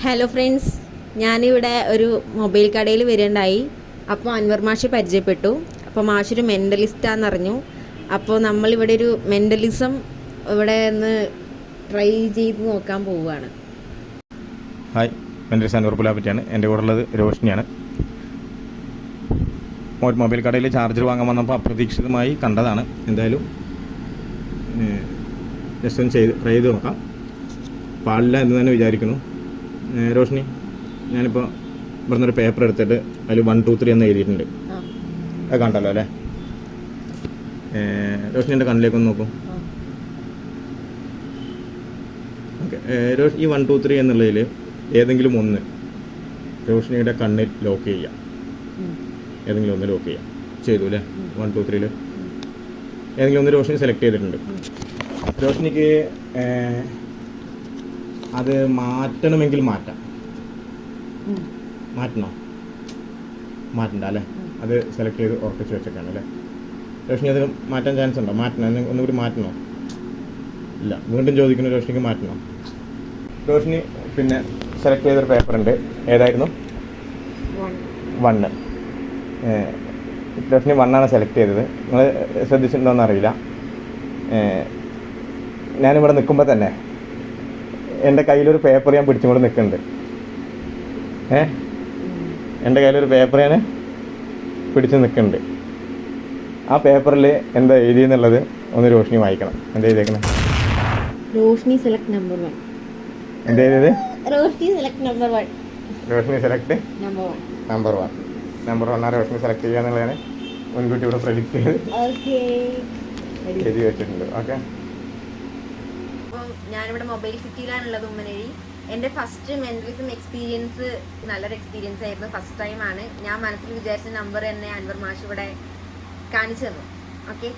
Hello friends, ഞാനിവിടെ ഒരു mobile കടയിൽ വരികയുണ്ടായി. അപ്പോൾ അൻവർ മാഷ് പരിചയപ്പെട്ടു. അപ്പോൾ മാഷൊരു മെൻ്റലിസ്റ്റാണെന്നറിഞ്ഞു. അപ്പോൾ നമ്മളിവിടെ ഒരു മെൻ്റലിസം ഇവിടെ ഒന്ന് ട്രൈ ചെയ്ത് നോക്കാൻ പോവുകയാണ്. ഹായ്, മെൻ്റലിസ്റ്റ് അൻവർ പുലാപ്പറ്റിയാണ്. എൻ്റെ കൂടെ ഉള്ളത് രോഷിനിയാണ്. മൊബൈൽ കടയിൽ ചാർജർ വാങ്ങാൻ വന്നപ്പോൾ അപ്രതീക്ഷിതമായി കണ്ടതാണ്. എന്തായാലും ജസ്റ്റ് ഒന്ന് ട്രൈ ചെയ്ത് നോക്കാം. പാടില്ല എന്ന് തന്നെ വിചാരിക്കുന്നു. രോഷിനി, ഞാനിപ്പോൾ ഇവിടുന്ന് ഒരു പേപ്പർ എടുത്തിട്ട് അതിൽ 1 2 3 എന്ന് എഴുതിയിട്ടുണ്ട്. അത് കണ്ടല്ലോ അല്ലേ? രോഷിനി എൻ്റെ കണ്ണിലേക്കൊന്ന് നോക്കും. ഓക്കെ, ഈ 1 2 3 എന്നുള്ളതിൽ ഏതെങ്കിലും ഒന്ന് രോഷിനിയുടെ കണ്ണിൽ ലോക്ക് ചെയ്യാം. ഏതെങ്കിലും ഒന്ന് ലോക്ക് ചെയ്യാം. ചെയ്തു അല്ലേ? 1 2 3 ഏതെങ്കിലും ഒന്ന് രോഷിനി സെലക്ട് ചെയ്തിട്ടുണ്ട്. രോഷിനിക്ക് അത് മാറ്റണമെങ്കിൽ മാറ്റാം. മാറ്റണ്ട അല്ലേ? അത് സെലക്ട് ചെയ്ത് ഉറപ്പിച്ച് വെച്ചേക്കാണ് അല്ലേ? രോഷിനി അത് മാറ്റാൻ ചാൻസ് ഉണ്ടോ? മാറ്റണം, ഒന്നുകൂടി മാറ്റണോ? ഇല്ല, വീണ്ടും ചോദിക്കുന്നു. രോഷിനിക്ക് മാറ്റണോ? രോഷിനി പിന്നെ സെലക്ട് ചെയ്തൊരു പേപ്പർ ഉണ്ട്. ഏതായിരുന്നു? 1. രോഷിനി 1 ആണ് സെലക്ട് ചെയ്തത്. നിങ്ങൾ ശ്രദ്ധിച്ചിട്ടുണ്ടോയെന്ന് അറിയില്ല. ഞാനിവിടെ നിൽക്കുമ്പോൾ തന്നെ എൻ്റെ കയ്യിലൊരു പേപ്പർ ഞാൻ പിടിച്ചും കൊണ്ട് നിൽക്കുന്നുണ്ട്. എൻ്റെ കയ്യിലൊരു പേപ്പർ ഞാൻ പിടിച്ച് നിൽക്കുന്നുണ്ട്. ആ പേപ്പറിൽ എന്താ എഴുതിയെന്നുള്ളത് ഒന്ന് രോഷിനി വായിക്കണം. എന്താ എഴുതിയേക്കണേ? Roshni select number 1. എന്താ എഴുതിയത്? Roshni select number 1. Roshni select number 1. Number 1 ആ രോഷിനി സെലക്ട് ചെയ്യുക എന്നുള്ളതാണ് മുൻകൂട്ടി ഇവിടെ പ്രെഡിക്റ്റ് ചെയ്ത് എഴുതി വെച്ചിട്ടുണ്ട്. ഓക്കെ, ഞാനിവിടെ മൊബൈൽ സിറ്റിയിലാണുള്ളത്, ഉമ്മനേരി. എൻ്റെ ഫസ്റ്റ് മെൻ്റലിസം എക്സ്പീരിയൻസ് നല്ലൊരു എക്സ്പീരിയൻസ് ആയിരുന്നു. ഫസ്റ്റ് ടൈമാണ്. ഞാൻ മനസ്സിൽ വിചാരിച്ച നമ്പർ തന്നെ അൻവർ മാഷ് ഇവിടെ കാണിച്ചു തന്നു. ഓക്കെ,